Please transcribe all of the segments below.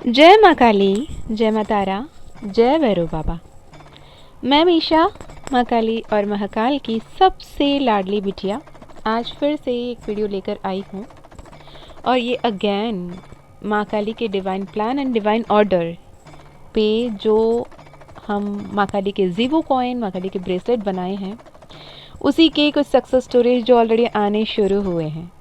जय माँ काली, जय माँ तारा, जय भैरव बाबा। मैं मीशा, माँ काली और महाकाल की सबसे लाडली बिटिया आज फिर से एक वीडियो लेकर आई हूँ। और ये अगेन माँ काली के divine plan and divine order पे जो हम माँ काली के जीवो कॉइन, माँ काली के ब्रेसलेट बनाए हैं, उसी के कुछ सक्सेस स्टोरीज जो ऑलरेडी आने शुरू हुए हैं।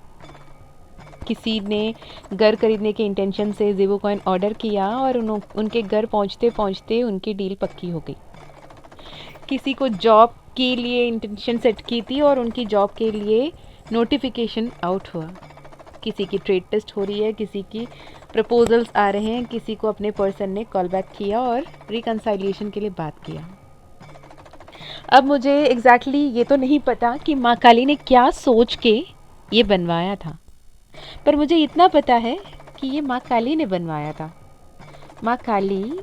किसी ने घर खरीदने के इंटेंशन से ज़ीवो कॉइन ऑर्डर किया और उनके घर पहुंचते पहुंचते उनकी डील पक्की हो गई। किसी को जॉब के लिए इंटेंशन सेट की थी और उनकी जॉब के लिए नोटिफिकेशन आउट हुआ। किसी की ट्रेड टेस्ट हो रही है, किसी की प्रपोजल्स आ रहे हैं, किसी को अपने पर्सन ने कॉल बैक किया और रिकन्साइलिएशन के लिए बात किया। अब मुझे एग्जैक्टली ये तो नहीं पता कि माँ काली ने क्या सोच के ये बनवाया था, पर मुझे इतना पता है कि ये माँ काली ने बनवाया था। माँ काली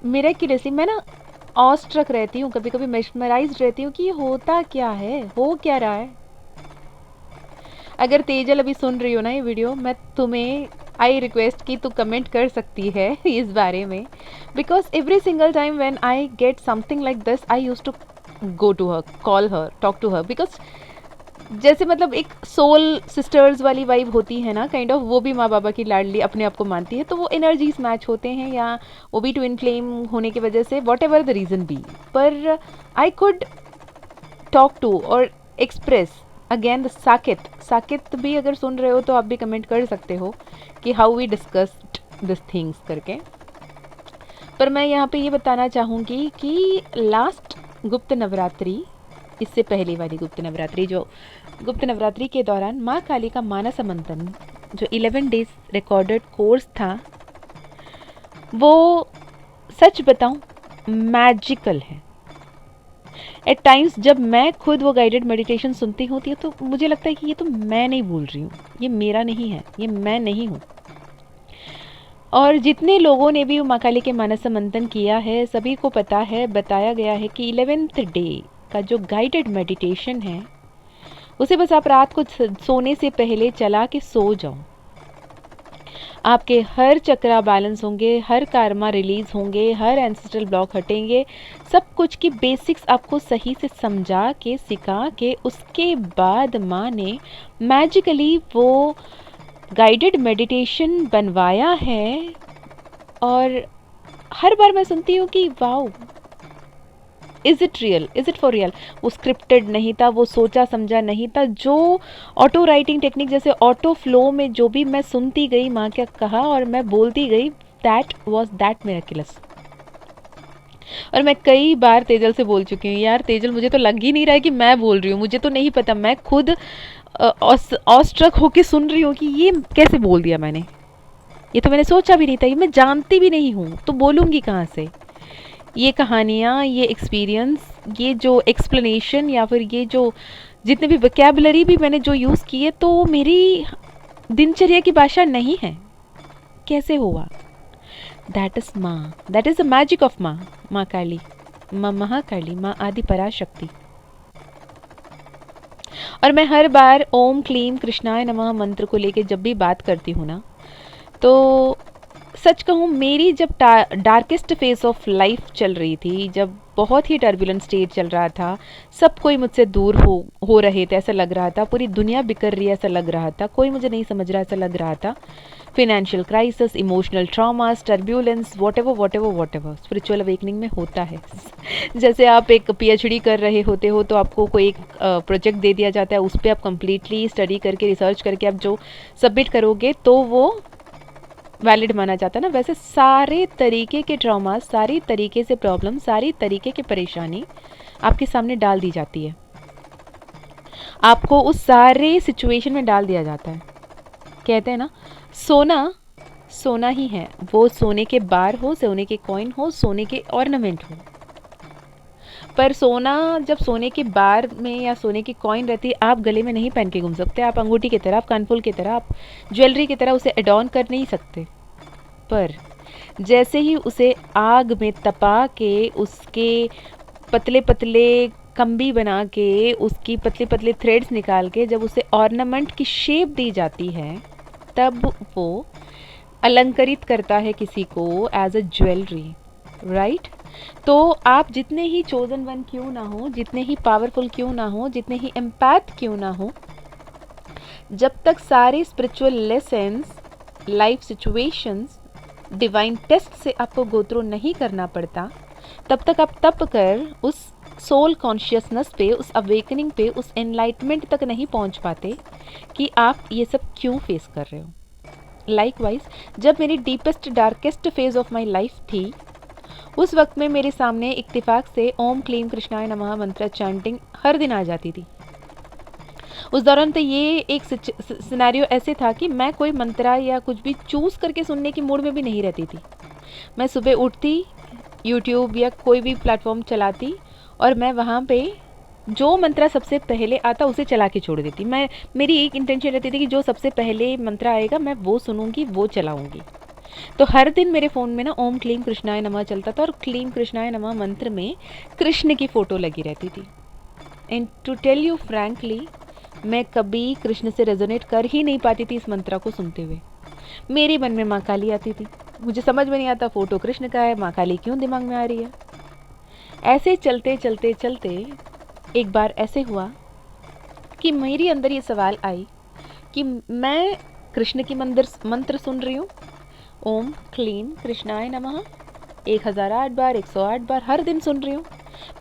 मिरेक्युलसली, मैं ना ऑस्ट्रक रहती हूँ, कभी कभी मेस्मराइज रहती हूँ कि ये होता क्या है, हो क्या रहा है। अगर तेजल अभी सुन रही हो ना ये वीडियो, मैं तुम्हें आई रिक्वेस्ट कि तू कमेंट कर सकती है इस बारे में, because every single time when I get something like this I use to go to her, call her, talk to her, because जैसे मतलब एक सोल सिस्टर्स वाली वाइब होती है ना, काइंड ऑफ, वो भी माँ बाबा की लाडली अपने आप को मानती है, तो वो एनर्जीज मैच होते हैं, या वो भी ट्विन फ्लेम होने की वजह से, whatever the reason be, पर आई कुड टॉक टू और एक्सप्रेस अगेन द साकित भी अगर सुन रहे हो तो आप भी कमेंट कर सकते हो कि how we discussed this things करके। पर मैं यहाँ पे ये बताना चाहूँगी कि लास्ट गुप्त नवरात्रि, इससे पहले वाली गुप्त नवरात्रि, जो गुप्त नवरात्रि के दौरान माँ काली का मानस मंथन जो 11 डेज रिकॉर्डेड कोर्स था, वो सच बताऊं मैजिकल है। एट टाइम्स जब मैं खुद वो गाइडेड मेडिटेशन सुनती होती है तो मुझे लगता है कि ये तो मैं नहीं बोल रही हूँ, ये मेरा नहीं है, ये मैं नहीं हूँ। और जितने लोगों ने भी माँ काली के मानस मंथन किया है, सभी को पता है, बताया गया है कि 11th डे का जो गाइडेड मेडिटेशन है, उसे बस आप रात को सोने से पहले चला के सो जाओ। आपके हर चक्रा बैलेंस होंगे, हर कार्मा रिलीज होंगे, हर एंसेस्ट्रल ब्लॉक हटेंगे, सब कुछ की बेसिक्स आपको सही से समझा के, सिखा के, उसके बाद माँ ने मैजिकली वो गाइडेड मेडिटेशन बनवाया है। और हर बार मैं सुनती हूँ कि wow, is it real, is it for real. वो स्क्रिप्टेड नहीं था, वो सोचा समझा नहीं था। जो ऑटो राइटिंग टेक्निक, जैसे ऑटो फ्लो में जो भी मैं सुनती गई, माँ क्या कहा और मैं बोलती गई, दैट वॉज दैट मिरेक्युलस। और मैं कई बार तेजल से बोल चुकी हूँ, यार तेजल मुझे तो लग ही नहीं रहा है कि मैं बोल रही हूँ, मुझे तो नहीं पता, मैं खुद ऑस्ट्रक होके सुन रही हूँ कि ये कैसे बोल दिया मैंने, ये तो मैंने सोचा भी नहीं था, ये मैं जानती भी नहीं हूँ, तो बोलूँगी कहाँ से। ये कहानियाँ, ये एक्सपीरियंस, ये जो एक्सप्लेनेशन, या फिर ये जो जितने भी वोकैबुलरी भी मैंने जो यूज़ किए, तो मेरी दिनचर्या की भाषा नहीं है। कैसे हुआ? दैट इज़ माँ, that is the magic of माँ, माँ काली, माँ महाकाली, माँ आदि पराशक्ति। और मैं हर बार ओम क्लीम कृष्णाय नमः मंत्र को लेके जब भी बात करती हूँ ना, तो सच कहूँ, मेरी जब डार्केस्ट फेज ऑफ लाइफ चल रही थी, जब बहुत ही टर्बुलेंट स्टेट चल रहा था, सब कोई मुझसे दूर हो रहे थे, ऐसा लग रहा था, पूरी दुनिया बिखर रही है ऐसा लग रहा था, कोई मुझे नहीं समझ रहा ऐसा लग रहा था, financial crisis, emotional traumas, turbulence, what ever spiritual awakening में होता है। जैसे आप एक पीएचडी कर रहे होते हो, तो आपको कोई एक प्रोजेक्ट दे दिया जाता है, उस पर आप कंप्लीटली स्टडी करके, रिसर्च करके आप जो सबमिट करोगे तो वो वैलिड माना जाता है ना। वैसे सारे तरीके के ट्रॉमा, सारी तरीके से प्रॉब्लम, सारी तरीके की परेशानी आपके सामने डाल दी जाती है, आपको उस सारे सिचुएशन में डाल दिया जाता है। कहते हैं ना, सोना सोना ही है, वो सोने के बार हो, सोने के कॉइन हो, सोने के ऑर्नामेंट हो, पर सोना जब सोने के बार में या सोने की कॉइन रहती है, आप गले में नहीं पहन के घूम सकते, आप अंगूठी की तरह, आप कानफुल की तरह, आप ज्वेलरी की तरह उसे एडॉर्न कर नहीं सकते। पर जैसे ही उसे आग में तपा के, उसके पतले पतले कंबी बना के, उसकी पतले पतले थ्रेड्स निकाल के जब उसे ऑर्नामेंट की शेप दी जाती है, तब वो अलंकरित करता है किसी को एज अ ज्वेलरी, राइट? तो आप जितने ही चोजन वन क्यों ना हो, जितने ही पावरफुल क्यों ना हो, जितने ही एम्पैथ क्यों ना हो, जब तक सारे spiritual lessons, life situations, divine test से आपको गो थ्रू नहीं करना पड़ता, तब तक आप तप कर उस सोल कॉन्शियसनेस पे, उस अवेकनिंग पे, उस एनलाइटमेंट तक नहीं पहुंच पाते कि आप ये सब क्यों फेस कर रहे हो। लाइकवाइज जब मेरी deepest darkest phase of my life थी, उस वक्त में मेरे सामने इत्तेफाक से ओम क्लीम कृष्णाय नमः मंत्र चैंटिंग हर दिन आ जाती थी। उस दौरान तो ये एक सिनेरियो ऐसे था कि मैं कोई मंत्रा या कुछ भी चूज़ करके सुनने की मूड में भी नहीं रहती थी। मैं सुबह उठती, यूट्यूब या कोई भी प्लेटफॉर्म चलाती और मैं वहाँ पे जो मंत्रा सबसे पहले आता उसे चला के छोड़ देती। मेरी एक इंटेंशन रहती थी कि जो सबसे पहले मंत्रा आएगा मैं वो सुनूंगी, वो चलाऊंगी। तो हर दिन मेरे फ़ोन में ना ओम क्लीम कृष्णाय नमः चलता था और क्लीम कृष्णाय नमः मंत्र में कृष्ण की फ़ोटो लगी रहती थी। And to tell you frankly, मैं कभी कृष्ण से रेजोनेट कर ही नहीं पाती थी इस मंत्रा को सुनते हुए। मेरे मन में माँ काली आती थी। मुझे समझ में नहीं आता फ़ोटो कृष्ण का है, माँ काली क्यों दिमाग में आ रही है। ऐसे चलते चलते चलते एक बार ऐसे हुआ कि मेरे अंदर ये सवाल आई कि मैं कृष्ण की मंत्र सुन रही हूँ, ओम क्लीम कृष्णाय नमः 1008 बार, 108 बार हर दिन सुन रही हूँ,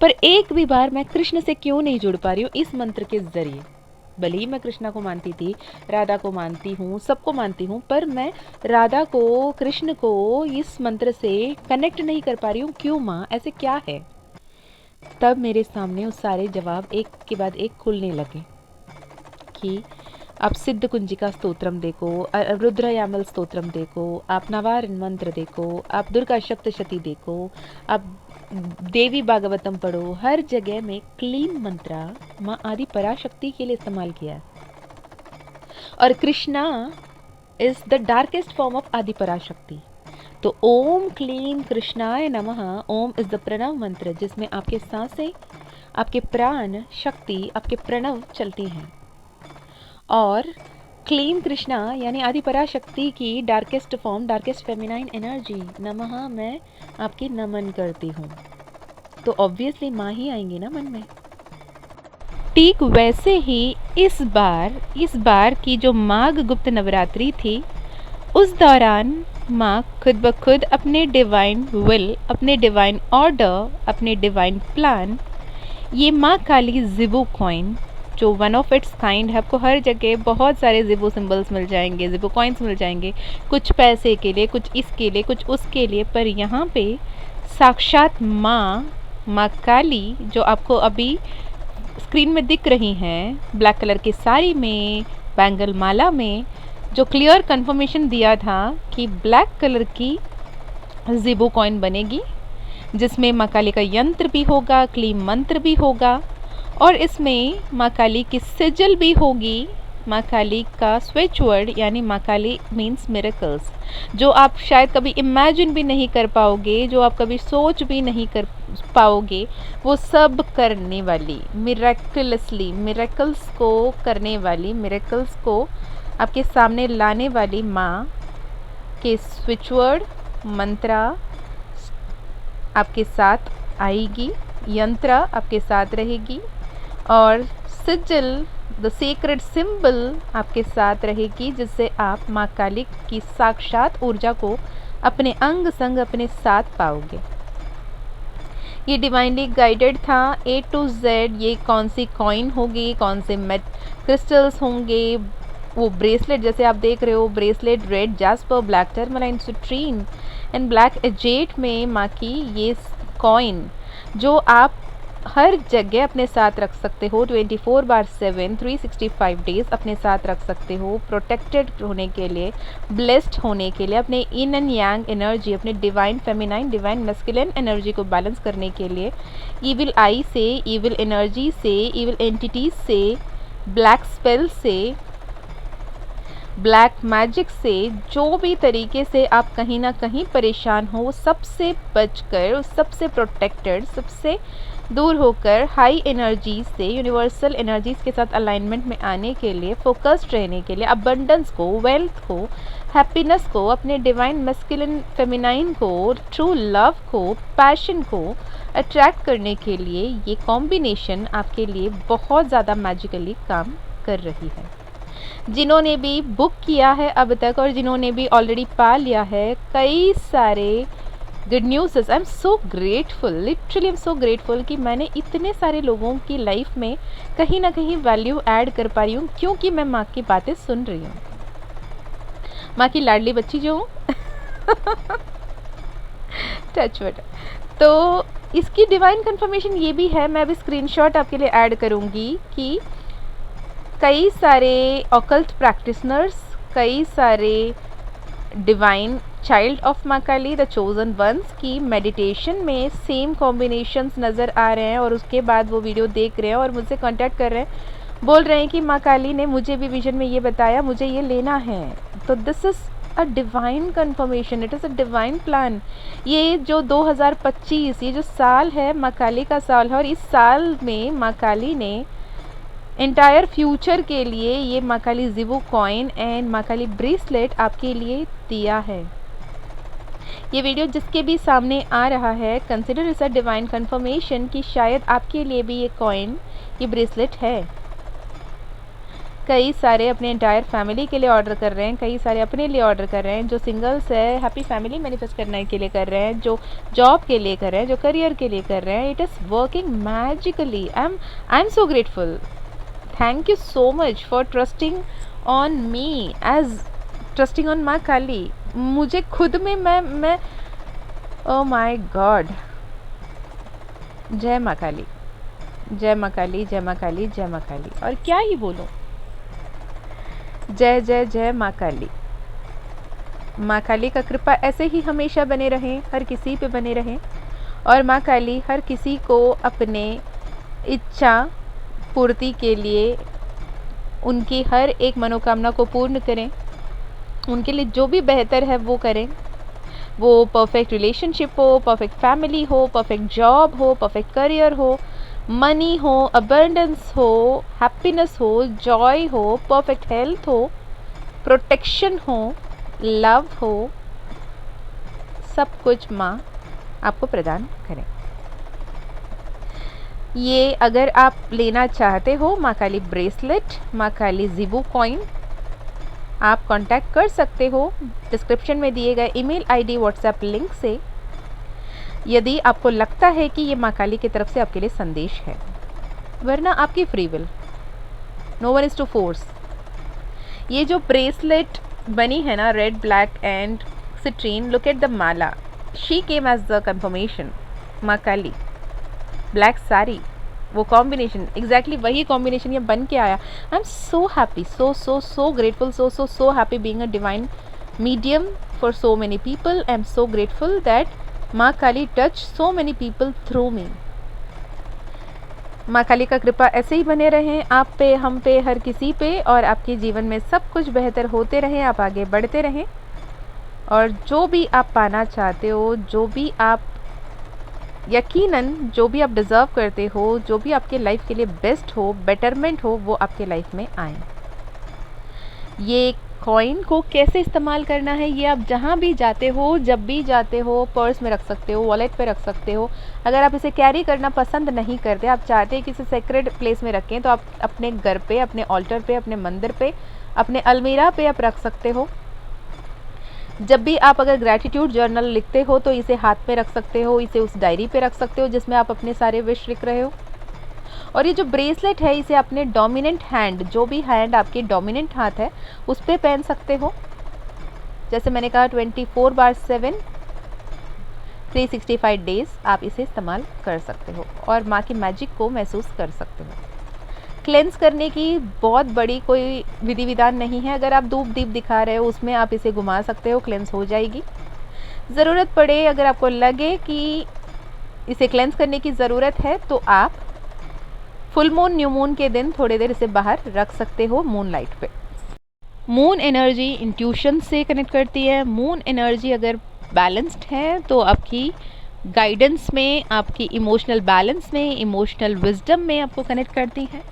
पर एक भी बार मैं कृष्ण से क्यों नहीं जुड़ पा रही हूँ इस मंत्र के ज़रिए। भले ही मैं कृष्णा को मानती थी, राधा को मानती हूँ, सबको मानती हूँ, पर मैं राधा को, कृष्ण को इस मंत्र से कनेक्ट नहीं कर पा रही हूँ। क्यों माँ, ऐसे क्या है? तब मेरे सामने वो सारे जवाब एक के बाद एक खुलने लगे कि आप सिद्ध कुंजिका स्तोत्रम देखो, रुद्रयामल स्तोत्रम देखो, आप नवारण मंत्र देखो, आप दुर्गा सप्तशती देखो, आप देवी भागवतम पढ़ो। हर जगह में क्लीम मंत्रा माँ आदि पराशक्ति के लिए इस्तेमाल किया है। और Krishna is the darkest form of आदि पराशक्ति। तो ओम क्लीम कृष्णाय नमः, ओम इज द प्रणव मंत्र जिसमें आपके सांसें, आपके प्राण, शक्ति, आपके प्रणव चलती हैं। और क्लीम कृष्णा यानी आदि पराशक्ति की darkest form, darkest feminine energy, नमः मैं आपकी नमन करती हूँ। तो ऑब्वियसली माँ ही आएंगी ना मन में। ठीक वैसे ही इस बार की जो माघ गुप्त नवरात्रि थी, उस दौरान माँ खुद ब खुद अपने डिवाइन विल, अपने डिवाइन ऑर्डर, अपने डिवाइन प्लान, ये माँ काली जिबो कॉइन जो वन ऑफ इट्स काइंड है, आपको हर जगह बहुत सारे जिबो सिंबल्स मिल जाएंगे, जिबो कॉइन्स मिल जाएंगे, कुछ पैसे के लिए, कुछ इसके लिए, कुछ उसके लिए, पर यहाँ पे साक्षात माँ काली जो आपको अभी स्क्रीन में दिख रही हैं, ब्लैक कलर की साड़ी में, बैंगल माला में, जो क्लियर कंफर्मेशन दिया था कि ब्लैक कलर की जिबो कॉइन बनेगी, जिसमें माँ काली का यंत्र भी होगा, क्लीम मंत्र भी होगा, और इसमें माँ काली की सिजल भी होगी, माँ काली का स्विच वर्ड यानी माँ काली मीन्स मिरेकल्स, जो आप शायद कभी इमेजिन भी नहीं कर पाओगे, जो आप कभी सोच भी नहीं कर पाओगे, वो सब करने वाली, मिरेकलसली, मिरेकल्स को करने वाली, मिरेकल्स को आपके सामने लाने वाली माँ के स्विच वर्ड मंत्रा आपके साथ आएगी, यंत्रा आपके साथ रहेगी, और सिजल द सेक्रेड सिंबल आपके साथ रहेगी, जिससे आप माँ काली की साक्षात ऊर्जा को अपने अंग संग अपने साथ पाओगे। ये डिवाइनली गाइडेड था A to Z। ये कौन सी कॉइन होगी, कौन से मेट क्रिस्टल्स होंगे, वो ब्रेसलेट जैसे आप देख रहे हो, bracelet red jasper, black tourmaline citrine and black agate में माँ की ये कॉइन जो आप हर जगह अपने साथ रख सकते हो, 24/7 365 डेज अपने साथ रख सकते हो, प्रोटेक्टेड होने के लिए, ब्लेस्ड होने के लिए, अपने इन एंड यांग एनर्जी, अपने divine feminine, divine masculine energy को बैलेंस करने के लिए, इविल आई से, इविल एनर्जी से, इविल एंटिटीज से, ब्लैक स्पेल से, ब्लैक मैजिक से, जो भी तरीके से आप कहीं ना कहीं परेशान हो, वो सबसे बचकर, उस सबसे प्रोटेक्टेड, सबसे दूर होकर हाई एनर्जीज से, यूनिवर्सल एनर्जीज के साथ अलाइनमेंट में आने के लिए, फोकस्ड रहने के लिए, अबंडेंस को, वेल्थ को, हैप्पीनेस को, अपने डिवाइन मैस्कुलिन फेमिनाइन को, ट्रू लव को, पैशन को अट्रैक्ट करने के लिए ये कॉम्बिनेशन आपके लिए बहुत ज़्यादा मैजिकली काम कर रही है। जिन्होंने भी बुक किया है अब तक और जिन्होंने भी ऑलरेडी पा लिया है, कई सारे good news. I am so grateful, literally I am so grateful कि मैंने इतने सारे लोगों की लाइफ में कहीं ना कहीं वैल्यू ऐड कर पा रही हूँ, क्योंकि मैं माँ की बातें सुन रही हूँ, माँ की लाडली बच्ची जो हूँ। टचवुड। तो इसकी डिवाइन कंफर्मेशन ये भी है, मैं अभी स्क्रीनशॉट आपके लिए ऐड करूँगी कि कई सारे ऑकल्ट प्रैक्टिशनर्स, कई सारे डिवाइन चाइल्ड ऑफ माँ काली, द चोजन वंस की मेडिटेशन में सेम कॉम्बिनेशंस नज़र आ रहे हैं और उसके बाद वो वीडियो देख रहे हैं और मुझसे कांटेक्ट कर रहे हैं, बोल रहे हैं कि माँ काली ने मुझे भी विजन में ये बताया, मुझे ये लेना है। तो this is a divine confirmation, it is a divine plan. ये जो 2025 ये जो साल है माँ काली का साल है, और इस साल में माँ काली ने एंटायर फ्यूचर के लिए ये माँ काली ज़िवो कॉइन एंड माँ काली ब्रेसलेट आपके लिए दिया है। ये वीडियो जिसके भी सामने आ रहा है, कंसिडर इस अ डिवाइन कंफर्मेशन कि शायद आपके लिए भी ये कॉइन, ये ब्रेसलेट है। कई सारे अपने एंटायर फैमिली के लिए ऑर्डर कर रहे हैं, कई सारे अपने लिए ऑर्डर कर रहे हैं, जो सिंगल्स है हैप्पी फैमिली मैनिफेस्ट करने के लिए कर रहे हैं, जो जॉब के लिए कर रहे हैं, जो करियर के लिए कर रहे हैं। It is working magically. I am so grateful. Thank you so much for trusting on me as trusting on माँ काली। मुझे खुद में मैं oh my God, जय माँ काली, जय माँ काली, जय माँ काली, जय माँ काली। और क्या ही बोलूँ, जय जय जय माँ काली। माँ काली का कृपा ऐसे ही हमेशा बने रहें, हर किसी पे बने रहें, और माँ काली हर किसी को अपने इच्छा पूर्ति के लिए उनकी हर एक मनोकामना को पूर्ण करें, उनके लिए जो भी बेहतर है वो करें। वो परफेक्ट रिलेशनशिप हो, परफेक्ट फैमिली हो, परफेक्ट जॉब हो, परफेक्ट करियर हो, मनी हो, अबंडेंस हो, हैप्पीनेस हो, जॉय हो, परफेक्ट हेल्थ हो, प्रोटेक्शन हो, लव हो, सब कुछ माँ आपको प्रदान करें। ये अगर आप लेना चाहते हो माँ काली ब्रेसलेट, माँ काली ज़िवो कॉइन, आप कांटेक्ट कर सकते हो डिस्क्रिप्शन में दिए गए ईमेल आईडी व्हाट्सएप लिंक से, यदि आपको लगता है कि ये माँ काली की तरफ से आपके लिए संदेश है, वरना आपकी free will, no one is to force. ये जो ब्रेसलेट बनी है ना, red black and citrine, look at the mala, she came as the confirmation. माँ काली ब्लैक साड़ी, वो कॉम्बिनेशन, एग्जैक्टली वही कॉम्बिनेशन ये बन के आया। I am so happy, so grateful, so happy being a divine medium for so many people. I am so grateful that माँ Kali touch so many people through me. माँ काली का कृपा ऐसे ही बने रहें आप पे, हम पे, हर किसी पे, और आपके जीवन में सब कुछ बेहतर होते रहें, आप आगे बढ़ते रहें, और जो भी आप पाना चाहते हो, जो भी आप यकीनन जो भी आप डिज़र्व करते हो, जो भी आपके लाइफ के लिए बेस्ट हो, बेटरमेंट हो, वो आपके लाइफ में आए। ये कॉइन को कैसे इस्तेमाल करना है, ये आप जहाँ भी जाते हो, जब भी जाते हो, पर्स में रख सकते हो, वॉलेट पे रख सकते हो। अगर आप इसे कैरी करना पसंद नहीं करते, आप चाहते हैं कि इसे सेक्रेड प्लेस में रखें, तो आप अपने घर पे, अपने ऑल्टर पे, अपने मंदिर पे, अपने अलमीरा पे आप रख सकते हो। जब भी आप अगर ग्रैटिट्यूड जर्नल लिखते हो तो इसे हाथ पे रख सकते हो, इसे उस डायरी पे रख सकते हो जिसमें आप अपने सारे विश लिख रहे हो। और ये जो ब्रेसलेट है, इसे अपने डोमिनेंट हैंड, जो भी हैंड आपके डोमिनेंट हाथ है, उस पर पहन सकते हो। जैसे मैंने कहा 24/7 365 डेज आप इसे इस्तेमाल कर सकते हो और माँ की मैजिक को महसूस कर सकते हो। क्लेंस करने की बहुत बड़ी कोई विधि विधान नहीं है। अगर आप धूप दीप दिखा रहे हो, उसमें आप इसे घुमा सकते हो, क्लेंस हो जाएगी। ज़रूरत पड़े, अगर आपको लगे कि इसे क्लेंस करने की ज़रूरत है, तो आप फुल मून, न्यू मून के दिन थोड़ी देर इसे बाहर रख सकते हो मून लाइट पे। मून एनर्जी इंट्यूशन से कनेक्ट करती है। मून एनर्जी अगर बैलेंस्ड है तो आपकी गाइडेंस में, आपकी इमोशनल बैलेंस में, इमोशनल विजडम में आपको कनेक्ट करती है।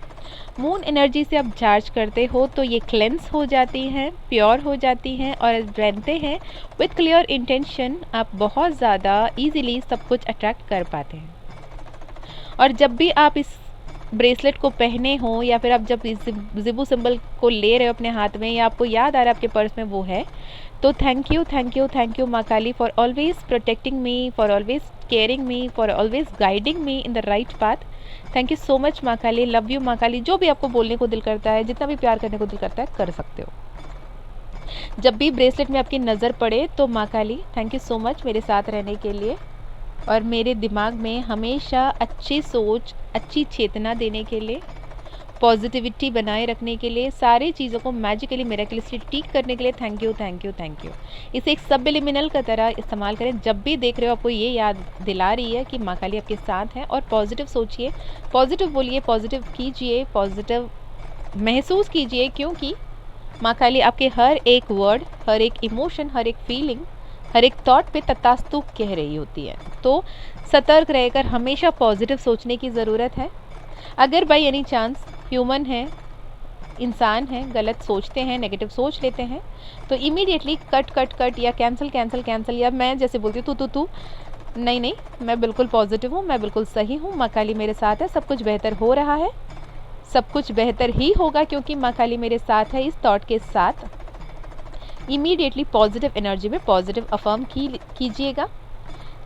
मून एनर्जी से आप चार्ज करते हो तो ये क्लेंस हो जाती हैं, प्योर हो जाती हैं और बनते हैं विथ क्लियर इंटेंशन। आप बहुत ज़्यादा इजीली सब कुछ अट्रैक्ट कर पाते हैं। और जब भी आप इस ब्रेसलेट को पहने हो या फिर आप जब इस जिबू सिंबल को ले रहे हो अपने हाथ में या आपको याद आ रहा है आपके पर्स में वो है, तो thank you thank you thank you माँ Kali for always protecting me, for always caring me, for always guiding me in the right path. Thank you so much माँ काली, लव यू माँ काली। जो भी आपको बोलने को दिल करता है, जितना भी प्यार करने को दिल करता है, कर सकते हो। जब भी ब्रेसलेट में आपकी नज़र पड़े तो माँ काली थैंक यू सो मच मेरे साथ रहने के लिए और मेरे दिमाग में हमेशा अच्छी सोच, अच्छी चेतना देने के लिए, पॉजिटिविटी बनाए रखने के लिए, सारी चीज़ों को मैजिकली मिरेकलसली ठीक करने के लिए thank you thank you thank you. इसे एक सबलिमिनल का तरह इस्तेमाल करें। जब भी देख रहे हो आपको ये याद दिला रही है कि माँ काली आपके साथ हैं और पॉजिटिव सोचिए, पॉजिटिव बोलिए, पॉजिटिव कीजिए, पॉजिटिव महसूस कीजिए, क्योंकि माँ काली आपके हर एक वर्ड, हर एक इमोशन, हर एक फीलिंग, हर एक थॉट पे तथास्तु कह रही होती है। तो सतर्क रहकर हमेशा पॉजिटिव सोचने की ज़रूरत है। अगर बाई एनी चांस ह्यूमन है, इंसान है, गलत सोचते हैं, नेगेटिव सोच लेते हैं, तो इमीडिएटली कट कट कट या कैंसिल कैंसिल कैंसिल, या मैं जैसे बोलती हूँ तू नहीं नहीं, मैं बिल्कुल पॉजिटिव हूँ, मैं बिल्कुल सही हूँ, माँ काली मेरे साथ है, सब कुछ बेहतर हो रहा है, सब कुछ बेहतर ही होगा क्योंकि माँ काली मेरे साथ है। इस थॉट के साथ इमीडिएटली पॉजिटिव एनर्जी में पॉजिटिव अफर्म कीजिएगा,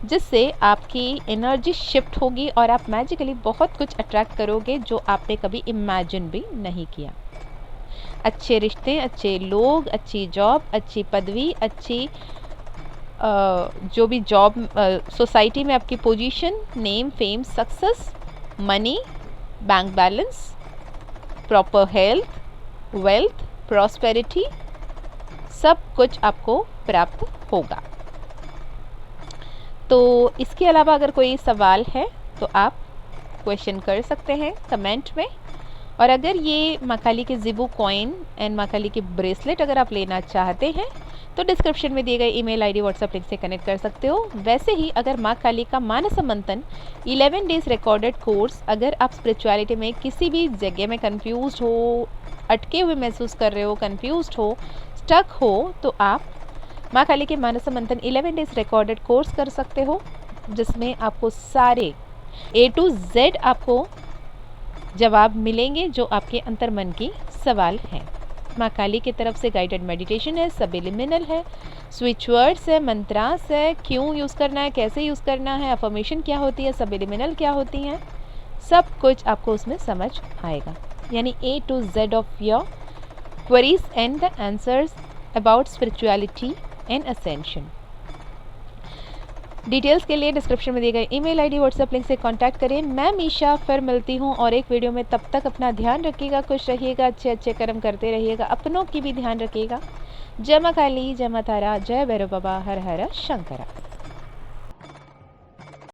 जिससे आपकी एनर्जी शिफ्ट होगी और आप मैजिकली बहुत कुछ अट्रैक्ट करोगे जो आपने कभी इमेजिन भी नहीं किया। अच्छे रिश्ते, अच्छे लोग, अच्छी जॉब, अच्छी पदवी, अच्छी जो भी जॉब, सोसाइटी में आपकी position, name, fame, success, money, bank balance, proper health, wealth, prosperity, सब कुछ आपको प्राप्त होगा। तो इसके अलावा अगर कोई सवाल है तो आप क्वेश्चन कर सकते हैं कमेंट में। और अगर ये माँ काली के जिबू कॉइन एंड माँ काली के ब्रेसलेट अगर आप लेना चाहते हैं तो डिस्क्रिप्शन में दिए गए ईमेल आईडी व्हाट्सएप लिंक से कनेक्ट कर सकते हो। वैसे ही अगर माँ काली का मानस मंथन 11 डेज रिकॉर्डेड कोर्स, अगर आप स्पिरिचुअलिटी में किसी भी जगह में कंफ्यूज हो, अटके हुए महसूस कर रहे हो, कंफ्यूज हो, स्टक हो, तो आप माँ काली के मानस मंथन 11 डेज रिकॉर्डेड कोर्स कर सकते हो, जिसमें आपको सारे A to Z आपको जवाब मिलेंगे जो आपके अंतर्मन की सवाल हैं। माँ काली की तरफ से गाइडेड मेडिटेशन है, सबलिमिनल है, स्विच वर्ड्स है, मंत्रास है, क्यों यूज़ करना है, कैसे यूज़ करना है, अफर्मेशन क्या होती है, सबलिमिनल क्या होती हैं, सब कुछ आपको उसमें समझ आएगा। यानी A to Z of your queries and the answers about spirituality and ascension. Details के लिए डिस्क्रिप्शन में दिए गए ईमेल आईडी व्हाट्सएप लिंक से कांटेक्ट करें। मैं मीशा फिर मिलती हूँ और एक वीडियो में। तब तक अपना ध्यान रखिएगा, खुश रहिएगा, अच्छे अच्छे कर्म करते रहिएगा, अपनों की भी ध्यान रखिएगा। जय माँ काली, जय माँ तारा, जय भैरव बाबा, हर हर शंकरा।